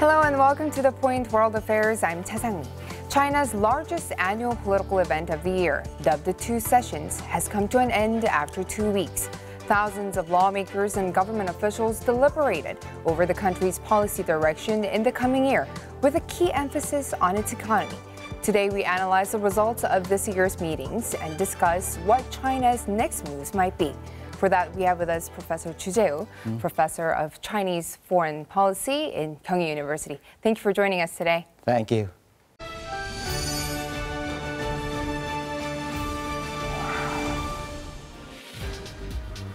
Hello and welcome to The Point World Affairs. I'm Cha Sang-mi. China's largest annual political event of the year, dubbed the Two Sessions, has come to an end after 2 weeks. Thousands of lawmakers and government officials deliberated over the country's policy direction in the coming year, with a key emphasis on its economy. Today, we analyze the results of this year's meetings and discuss what China's next moves might be. For that, we have with us Professor Chu Jae-woo, Professor of Chinese Foreign Policy in Kyung University. Thank you for joining us today. Thank you.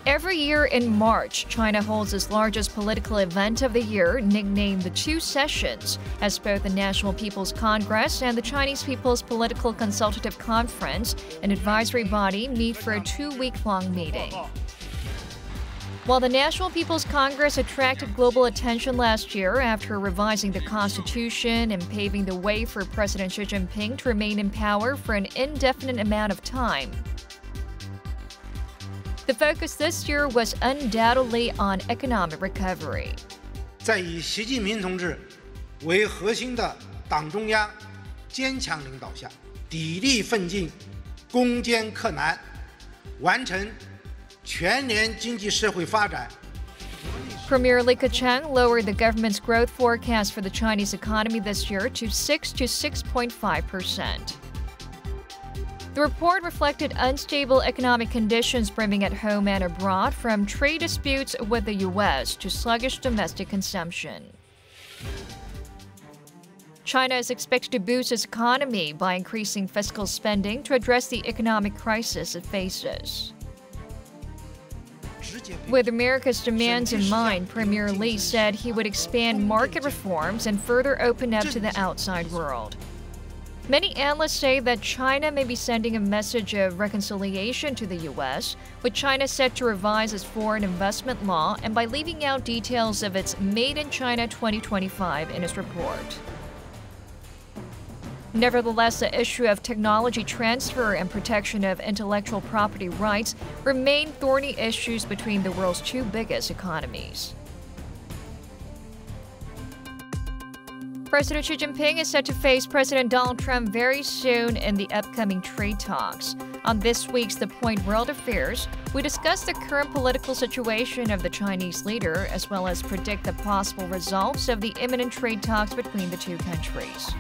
Every year in March, China holds its largest political event of the year, nicknamed the Two Sessions, as both the National People's Congress and the Chinese People's Political Consultative Conference, an advisory body, meet for a 2-week-long meeting. While the National People's Congress attracted global attention last year after revising the Constitution and paving the way for President Xi Jinping to remain in power for an indefinite amount of time, the focus this year was undoubtedly on economic recovery. 在以习近平同志为核心的党中央坚强领导下，砥砺奋进，攻坚克难，完成全年经济社会发展。 Premier Li Keqiang lowered the government's growth forecast for the Chinese economy this year to 6 to 6.5%. The report reflected unstable economic conditions brimming at home and abroad, from trade disputes with the U.S. to sluggish domestic consumption. China is expected to boost its economy by increasing fiscal spending to address the economic crisis it faces. With America's demands in mind, Premier Li said he would expand market reforms and further open up to the outside world. Many analysts say that China may be sending a message of reconciliation to the U.S., with China set to revise its foreign investment law and by leaving out details of its Made in China 2025 in its report. Nevertheless, the issue of technology transfer and protection of intellectual property rights remain thorny issues between the world's two biggest economies. President Xi Jinping is set to face President Donald Trump very soon in the upcoming trade talks. On this week's The Point World Affairs, we discuss the current political situation of the Chinese leader, as well as predict the possible results of the imminent trade talks between the two countries.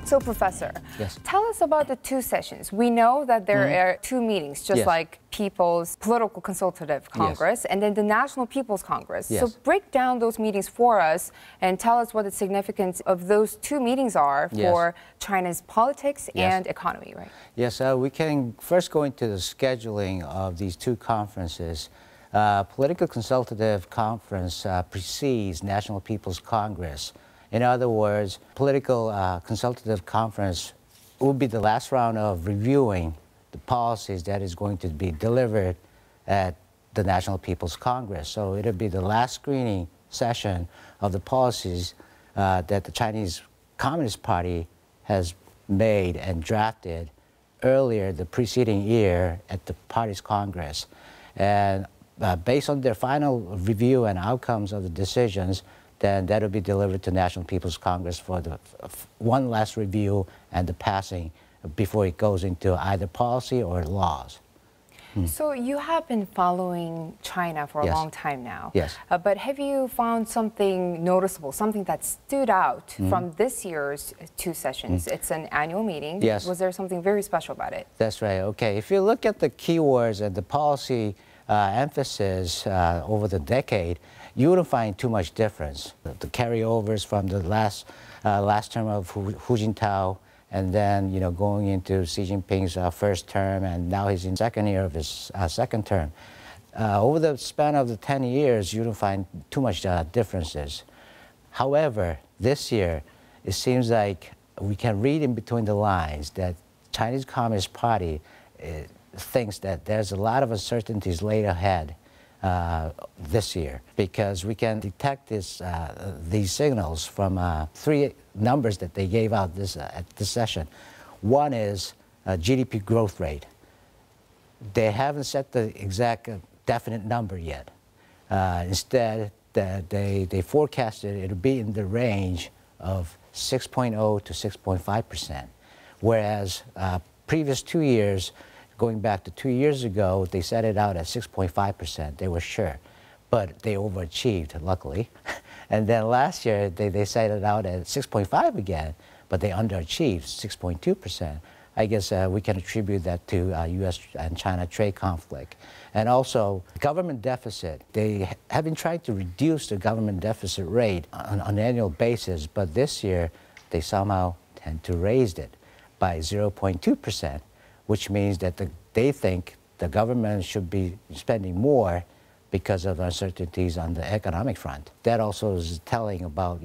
So, Professor, Yes. tell us about the Two Sessions. We know that there are two meetings, just Yes. like People's Political Consultative Congress and then the National People's Congress. Yes. So break down those meetings for us and tell us what the significance of those two meetings are for China's politics and economy, right? Yes, we can first go into the scheduling of these two conferences. Political Consultative Conference precedes National People's Congress. In other words, Political Consultative Conference will be the last round of reviewing the policies that is going to be delivered at the National People's Congress. So it'll be the last screening session of the policies that the Chinese Communist Party has made and drafted earlier the preceding year at the party's Congress. And based on their final review and outcomes of the decisions, then that will be delivered to National People's Congress for the one last review and the passing before it goes into either policy or laws. So you have been following China for a Yes. long time now. Yes. But have you found something noticeable, something that stood out from this year's Two Sessions? It's an annual meeting. Yes. Was there something very special about it? That's right. Okay. If you look at the keywords and the policy emphasis over the decade, you wouldn't find too much difference. The carryovers from the last term of Hu Jintao, and then going into Xi Jinping's first term, and now he's in second year of his second term. Over the span of the 10 years, you don't find too much differences. However, this year, it seems like we can read in between the lines that Chinese Communist Party thinks that there's a lot of uncertainties laid ahead this year, because we can detect these signals from three numbers that they gave out at this session. One is GDP growth rate. They haven't set the exact definite number yet. Instead, that they forecasted it to be in the range of 6.0 to 6.5%, whereas previous 2 years, going back to 2 years ago, they set it out at 6.5%. They were sure, but they overachieved, luckily. And then last year, they set it out at 6.5 again, but they underachieved, 6.2%. I guess we can attribute that to U.S. and China trade conflict. And also, government deficit. They have been trying to reduce the government deficit rate on an annual basis, but this year, they somehow tend to raise it by 0.2%, which means that they think the government should be spending more because of uncertainties on the economic front. That also is telling about,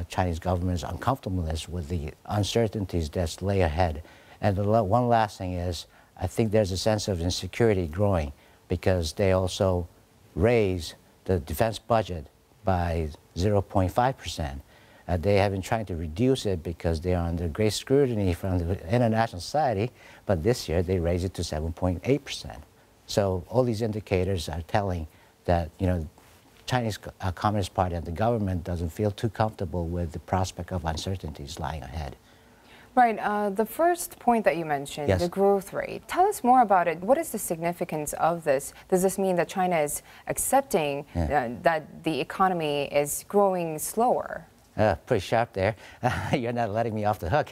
Chinese government's uncomfortableness with the uncertainties that lay ahead. And the one last thing is, I think there's a sense of insecurity growing because they also raise the defense budget by 0.5%. They have been trying to reduce it because they are under great scrutiny from the international society, but this year they raised it to 7.8%. So all these indicators are telling that, Chinese Communist Party and the government doesn't feel too comfortable with the prospect of uncertainties lying ahead. Right. The first point that you mentioned, yes. The growth rate. Tell us more about it. What is the significance of this? Does this mean that China is accepting that the economy is growing slower? Pretty sharp there. You're not letting me off the hook.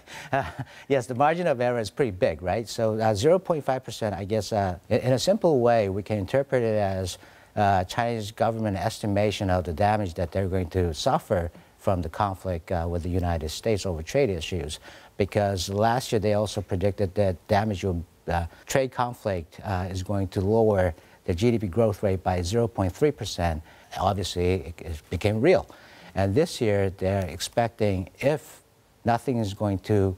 Yes, the margin of error is pretty big, right? So 0.5%, I guess, in a simple way, we can interpret it as Chinese government estimation of the damage that they're going to suffer from the conflict with the United States over trade issues. Because last year they also predicted that damage of trade conflict is going to lower the GDP growth rate by 0.3%. Obviously, it became real. And this year they're expecting, if nothing is going to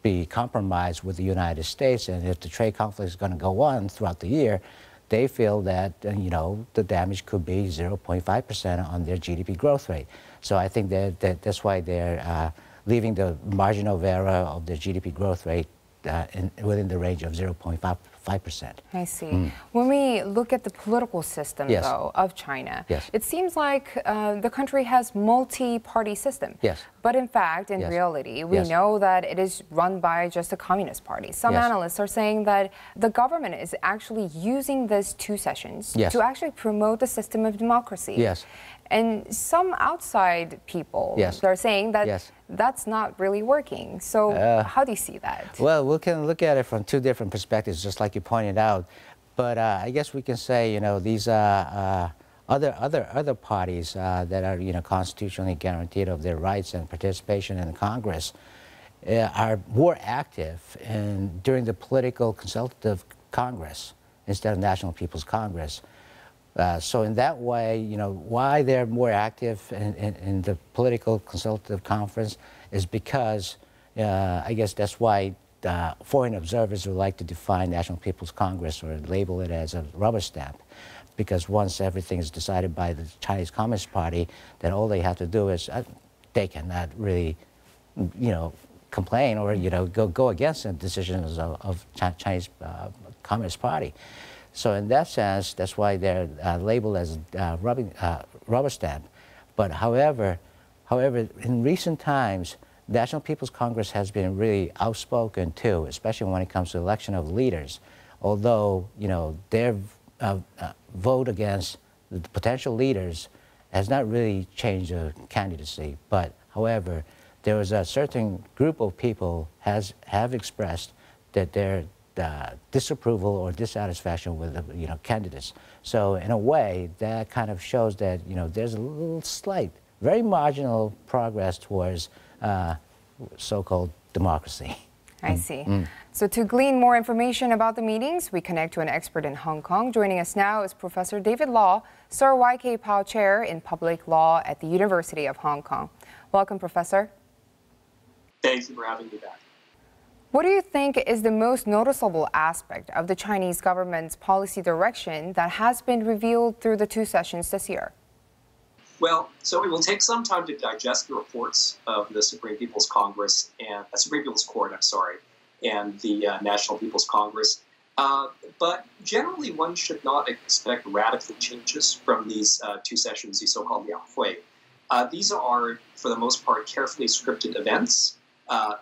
be compromised with the United States and if the trade conflict is going to go on throughout the year, they feel that, the damage could be 0.5% on their GDP growth rate. So I think that's why they're leaving the margin of error of the GDP growth rate within the range of 0.5%. I see. When we look at the political system, yes. though, of China, yes. it seems like the country has multi-party system. Yes. But in fact, in yes. reality, we yes. know that it is run by just a communist party. Some yes. analysts are saying that the government is actually using these 2 sessions yes. to actually promote the system of democracy. Yes. And some outside people yes. are saying that yes. that's not really working. So how do you see that? Well, we can look at it from 2 different perspectives, just like you pointed out. But I guess we can say, these other parties that are, constitutionally guaranteed of their rights and participation in the Congress are more active during the political consultative Congress instead of National People's Congress. So in that way, why they're more active in the political consultative conference is because I guess that's why foreign observers would like to define National People's Congress or label it as a rubber stamp. Because once everything is decided by the Chinese Communist Party, then all they have to do is they cannot really, complain or go against the decisions of Chinese Communist Party. So in that sense, that's why they're labeled as rubber stamp. But however, in recent times, National People's Congress has been really outspoken too, especially when it comes to election of leaders. Although their vote against the potential leaders has not really changed the candidacy. But however, there was a certain group of people have expressed that their disapproval or dissatisfaction with the candidates. So in a way, that kind of shows that there's a little slight, very marginal progress towards so-called democracy. I see. So to glean more information about the meetings, we connect to an expert in Hong Kong. Joining us now is Professor David Law, Sir Y.K. Pao Chair in Public Law at the University of Hong Kong. Welcome, Professor. Thank you for having me back. What do you think is the most noticeable aspect of the Chinese government's policy direction that has been revealed through the 2 sessions this year? Well, so it will take some time to digest the reports of the Supreme People's Congress and Supreme People's Court, and the National People's Congress. But generally, one should not expect radical changes from these two sessions, the so-called 양회. These are, for the most part, carefully scripted events.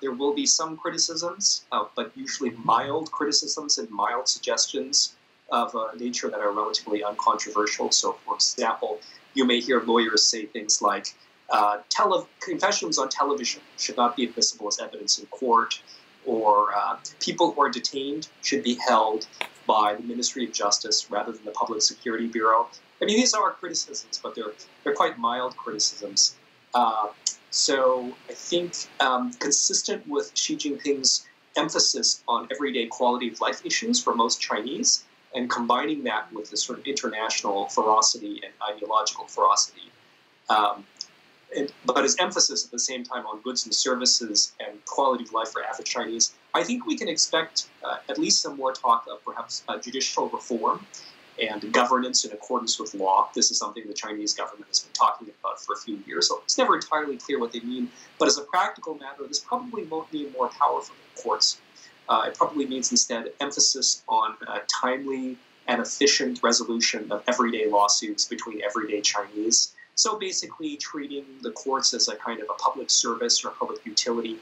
There will be some criticisms, but usually mild criticisms and mild suggestions of a nature that are relatively uncontroversial. So, for example, you may hear lawyers say things like, confessions on television should not be admissible as evidence in court, or people who are detained should be held by the Ministry of Justice rather than the Public Security Bureau. I mean, these are criticisms, but they're quite mild criticisms. So I think consistent with Xi Jinping's emphasis on everyday quality of life issues for most Chinese, and combining that with this sort of international ferocity and ideological ferocity, but his emphasis at the same time on goods and services and quality of life for average Chinese, I think we can expect at least some more talk of perhaps judicial reform and governance in accordance with law. This is something the Chinese government has been talking about for a few years, so it's never entirely clear what they mean. But as a practical matter, this probably won't mean more power from the courts. It probably means instead emphasis on timely and efficient resolution of everyday lawsuits between everyday Chinese. So basically treating the courts as a kind of a public service or public utility,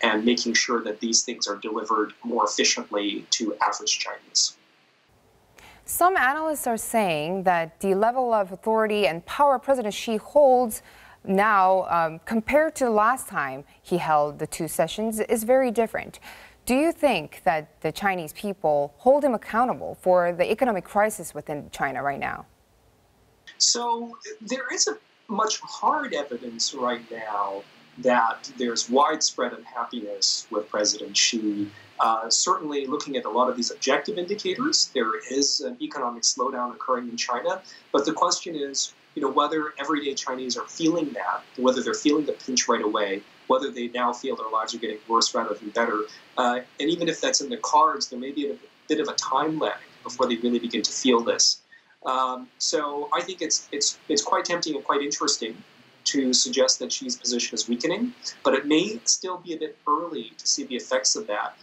and making sure that these things are delivered more efficiently to average Chinese. Some analysts are saying that the level of authority and power President Xi holds now, compared to the last time he held the two sessions, is very different. Do you think that the Chinese people hold him accountable for the economic crisis within China right now? So there isn't much hard evidence right now that there's widespread unhappiness with President Xi. Certainly looking at a lot of these objective indicators, there is an economic slowdown occurring in China. But the question is, whether everyday Chinese are feeling that, whether they're feeling the pinch right away, whether they now feel their lives are getting worse rather than better. And even if that's in the cards, there may be a bit of a time lag before they really begin to feel this. So I think it's quite tempting and quite interesting to suggest that Xi's position is weakening, but it may still be a bit early to see the effects of that,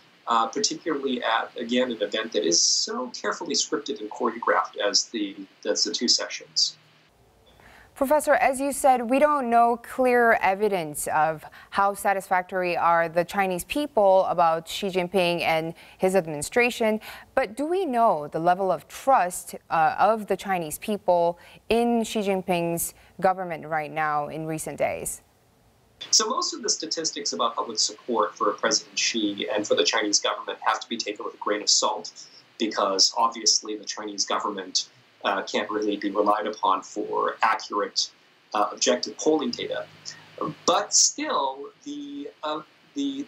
particularly at, again, an event that is so carefully scripted and choreographed as the two sessions. Professor, as you said, we don't know clear evidence of how satisfactory are the Chinese people about Xi Jinping and his administration, but do we know the level of trust of the Chinese people in Xi Jinping's government right now in recent days? So most of the statistics about public support for President Xi and for the Chinese government have to be taken with a grain of salt, because obviously the Chinese government can't really be relied upon for accurate, objective polling data. But still, the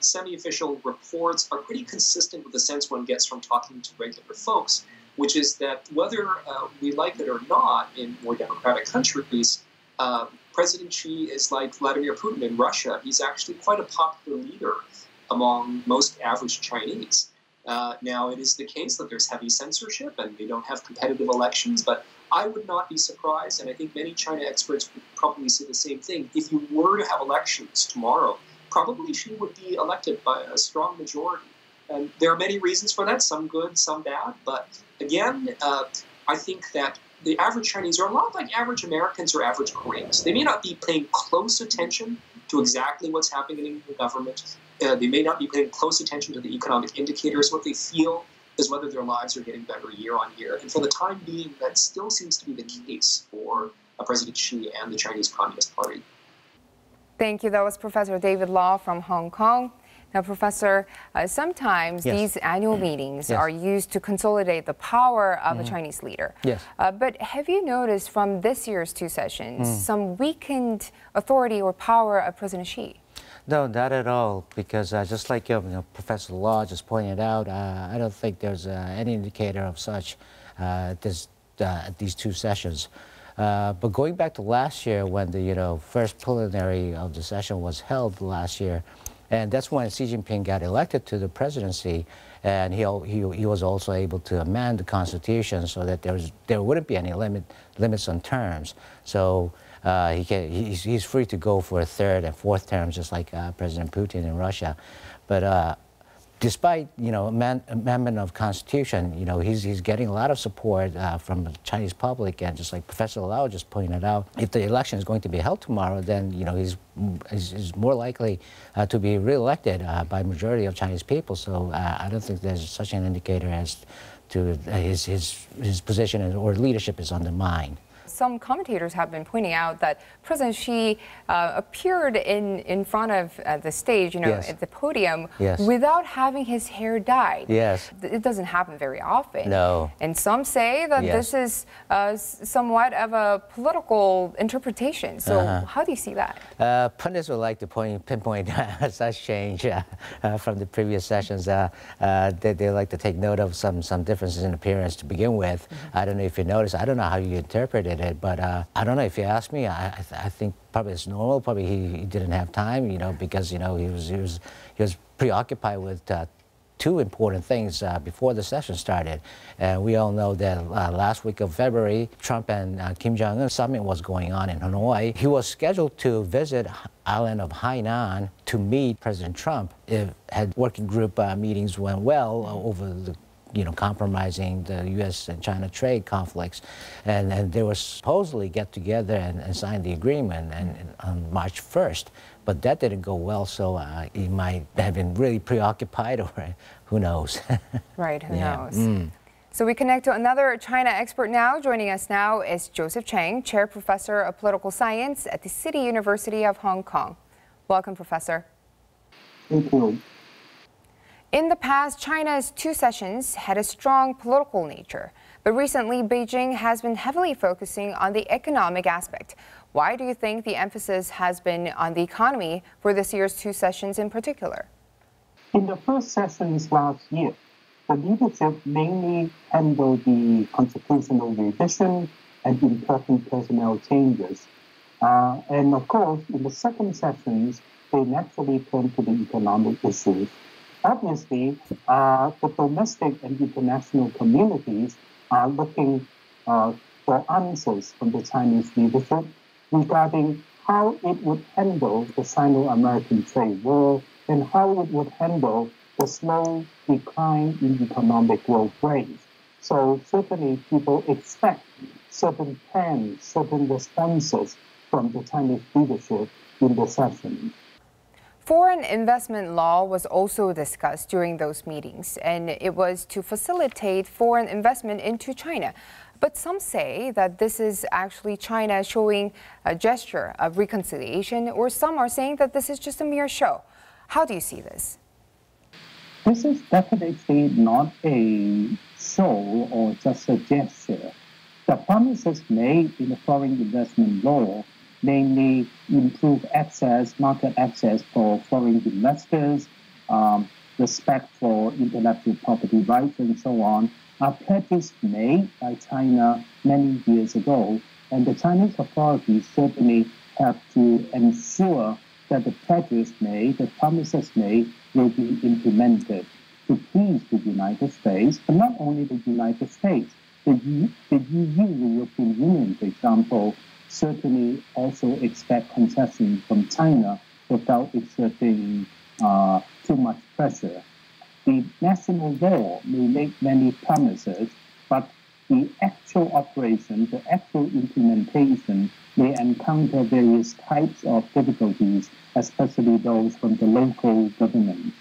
semi-official reports are pretty consistent with the sense one gets from talking to regular folks, which is that whether we like it or not in more democratic countries, President Xi is like Vladimir Putin in Russia. He's actually quite a popular leader among most average Chinese. Now, it is the case that there's heavy censorship and they don't have competitive elections, but I would not be surprised, and I think many China experts would probably say the same thing. If you were to have elections tomorrow, probably Xi would be elected by a strong majority. And there are many reasons for that, some good, some bad. But again, I think that the average Chinese are a lot like average Americans or average Koreans. They may not be paying close attention to exactly what's happening in the government. They may not be paying close attention to the economic indicators. What they feel is whether their lives are getting better year on year. And for the time being, that still seems to be the case for President Xi and the Chinese Communist Party. Thank you. That was Professor David Law from Hong Kong. Now, Professor, sometimes these annual meetings are used to consolidate the power of a Chinese leader. Yes. But have you noticed from this year's two sessions some weakened authority or power of President Xi? No, not at all, because just like Professor Law just pointed out, I don't think there's any indicator of such these two sessions. But going back to last year, when the first preliminary of the session was held last year, and that's when Xi Jinping got elected to the presidency, and he was also able to amend the constitution so that there wouldn't be any limits on terms. So he's free to go for a third and fourth term, just like President Putin in Russia. But despite, amendment of Constitution, he's getting a lot of support from the Chinese public. And just like Professor Lau just pointed out, if the election is going to be held tomorrow, then, he's more likely to be reelected by a majority of Chinese people. So I don't think there's such an indicator as to his position or leadership is undermined. Some commentators have been pointing out that President Xi appeared in front of the stage, Yes. at the podium, Yes. without having his hair dyed. Yes. It doesn't happen very often. No. And some say that Yes. this is somewhat of a political interpretation. So how do you see that? Pundits would like to pinpoint such change from the previous sessions. They like to take note of some differences in appearance to begin with. I don't know if you noticed. I don't know how you interpreted it, but I don't know. If you ask me, I think probably it's normal. Probably he didn't have time, because he was preoccupied with two important things before the session started. And we all know that last week of February, Trump and Kim Jong-un summit was going on in Hanoi. He was scheduled to visit island of Hainan to meet President Trump. It had working group meetings went well over the compromising the U.S. and China trade conflicts. And they were supposedly get together and sign the agreement on March 1st. But that didn't go well, so he might have been really preoccupied, or who knows. Right, who knows? So we connect to another China expert now. Joining us now is Joseph Chang, Chair Professor of Political Science at the City University of Hong Kong. Welcome, Professor. Thank you. In the past, China's two sessions had a strong political nature. But recently, Beijing has been heavily focusing on the economic aspect. Why do you think the emphasis has been on the economy for this year's two sessions in particular? In the first sessions last year, the leadership mainly handled the constitutional revision and important personnel changes. And of course, in the second sessions, they naturally turned to the economic issues. Obviously, the domestic and international communities are looking for answers from the Chinese leadership regarding how it would handle the Sino-American trade war and how it would handle the slow decline in economic growth rates. So certainly people expect certain plans, certain responses from the Chinese leadership in the session. Foreign investment law was also discussed during those meetings, and it was to facilitate foreign investment into China. But some say that this is actually China showing a gesture of reconciliation, or some are saying that this is just a mere show. How do you see this? This is definitely not a show or just a gesture. The promises made in the foreign investment law, namely improve access, market access for foreign investors, respect for intellectual property rights, and so on, are pledges made by China many years ago. And the Chinese authorities certainly have to ensure that the pledges made, the promises made, will be implemented to please the United States, but not only the United States. The EU, the European Union, for example, certainly also expect concessions from China without exerting too much pressure. The national law may make many promises, but the actual operation, the actual implementation may encounter various types of difficulties, especially those from the local government.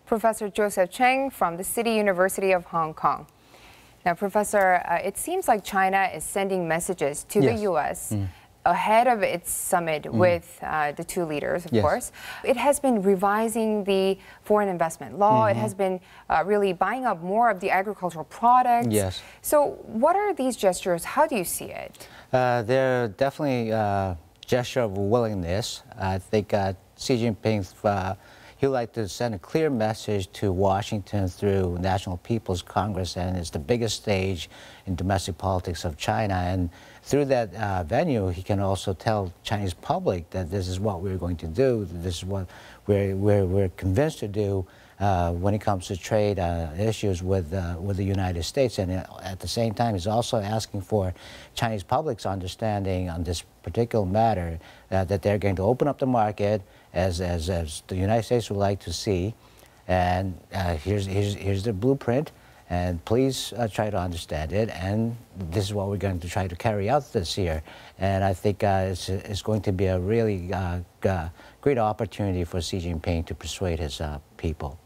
Professor Joseph Chang from the City University of Hong Kong. Now, Professor, it seems like China is sending messages to the U.S. Ahead of its summit with the two leaders, of course. It has been revising the foreign investment law. It has been really buying up more of the agricultural products. So what are these gestures? How do you see it? They're definitely a gesture of willingness. I think Xi Jinping, he would like to send a clear message to Washington through National People's Congress, and it's the biggest stage in domestic politics of China. And through that venue, he can also tell Chinese public that this is what we're going to do, this is what we're convinced to do when it comes to trade issues with the United States. And at the same time, he's also asking for Chinese public's understanding on this particular matter, that they're going to open up the market as the United States would like to see, And here's the blueprint, and please try to understand it. And this is what we're going to try to carry out this year. And I think it's going to be a really great opportunity for Xi Jinping to persuade his people.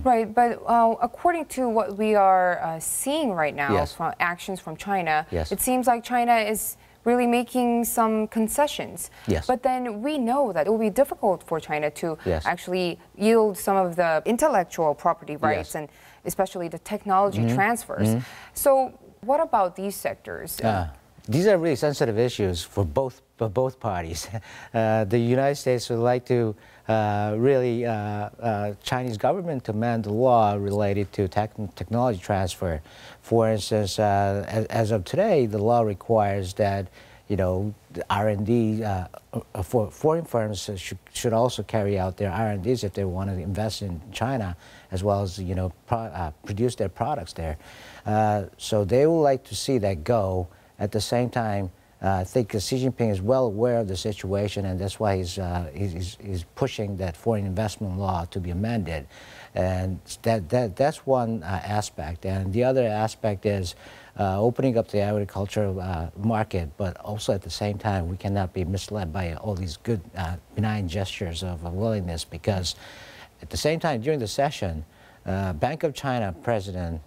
Right, but according to what we are seeing right now Yes. from actions from China, Yes. it seems like China is really making some concessions. Yes. But then we know that it will be difficult for China to Yes. actually yield some of the intellectual property rights Yes. and especially the technology transfers. So what about these sectors? These are really sensitive issues for both parties. The United States would like to Chinese government to amend the law related to technology transfer. For instance, as of today, the law requires that the R&D for foreign firms should also carry out their R&Ds if they want to invest in China, as well as produce their products there. So they would like to see that go. At the same time, I think Xi Jinping is well aware of the situation, and that's why he's pushing that foreign investment law to be amended. And that's one aspect. And the other aspect is opening up the agricultural market, but also at the same time, we cannot be misled by all these good benign gestures of willingness, because at the same time, during the session, Bank of China president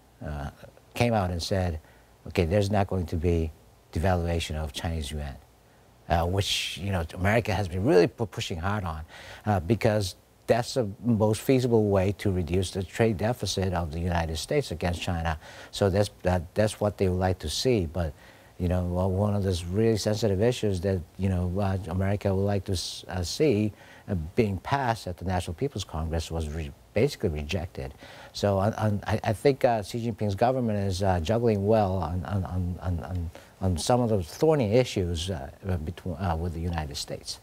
came out and said, okay, there's not going to be devaluation of Chinese yuan, which America has been really pushing hard on, because that's the most feasible way to reduce the trade deficit of the United States against China. So that's what they would like to see. But one of those really sensitive issues that America would like to see being passed at the National People's Congress was basically rejected. So I think Xi Jinping's government is juggling well on some of those thorny issues with the United States.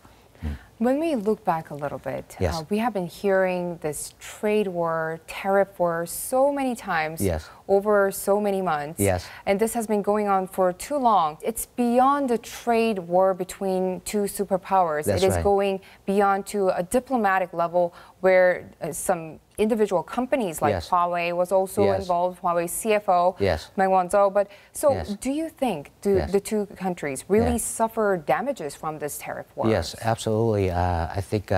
When we look back a little bit, Yes. We have been hearing this trade war, tariff war so many times Yes. over so many months. Yes. And this has been going on for too long. It's beyond a trade war between two superpowers. That's it is right. going beyond to a diplomatic level where some individual companies like Yes. Huawei was also Yes. involved, Huawei CFO, Yes. Meng Wanzhou. But so Yes. do you think Yes. the two countries really Yes. suffer damages from this tariff war? Yes, absolutely. I think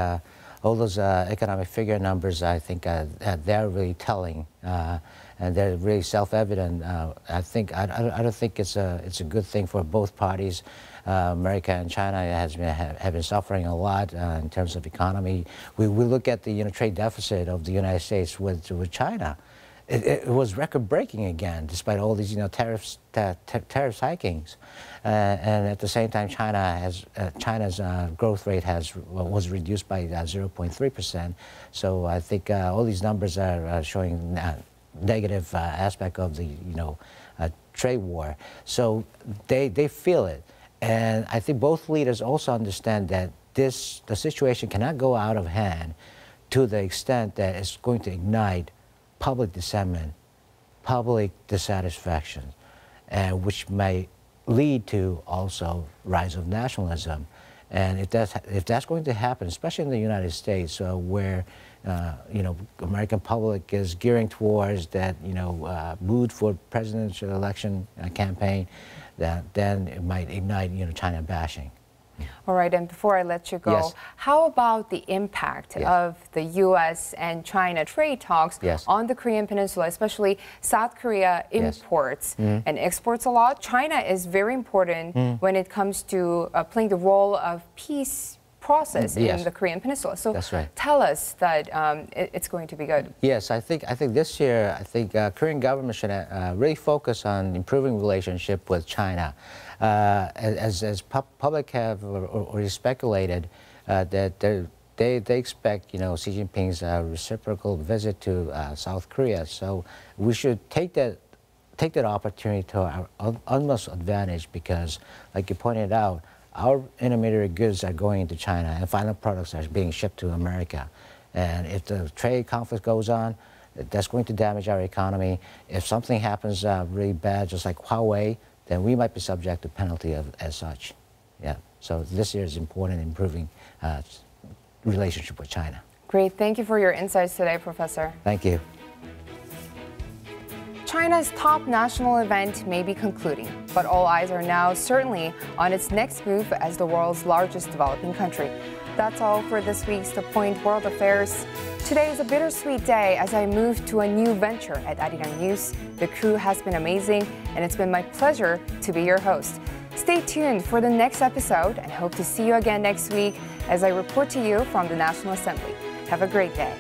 all those economic figure numbers, I think they're really telling, and they're really self-evident. I don't think it's a good thing for both parties. America and China have been suffering a lot in terms of economy. We look at the trade deficit of the United States with China. It was record-breaking again, despite all these tariff hikings, and at the same time, China's growth rate was reduced by 0.3%. So I think all these numbers are showing negative aspect of the trade war. So they feel it, and I think both leaders also understand that the situation cannot go out of hand to the extent that it's going to ignite public dissentment, public dissatisfaction, and which may lead to also rise of nationalism. And if that's going to happen, especially in the United States, where American public is gearing towards that mood for presidential election campaign, then it might ignite China bashing. All right, and before I let you go, Yes. how about the impact Yes. of the U.S. and China trade talks Yes. on the Korean Peninsula, especially South Korea Yes. imports and exports a lot? China is very important when it comes to playing the role of peace process Yes. in the Korean Peninsula. So That's right. tell us that it's going to be good. Yes, I think this year, Korean government should really focus on improving relationship with China. As public have already speculated that they expect Xi Jinping's reciprocal visit to South Korea. So we should take that opportunity to our utmost advantage, because, like you pointed out, our intermediary goods are going into China and final products are being shipped to America. And if the trade conflict goes on, that's going to damage our economy. If something happens really bad, just like Huawei, then we might be subject to penalty as such. Yeah. So this year is important in improving relationship with China. Great. Thank you for your insights today, Professor. Thank you. China's top national event may be concluding, but all eyes are now certainly on its next move as the world's largest developing country. That's all for this week's The Point World Affairs. Today is a bittersweet day as I move to a new venture at Arirang News. The crew has been amazing, and it's been my pleasure to be your host. Stay tuned for the next episode and hope to see you again next week as I report to you from the National Assembly. Have a great day.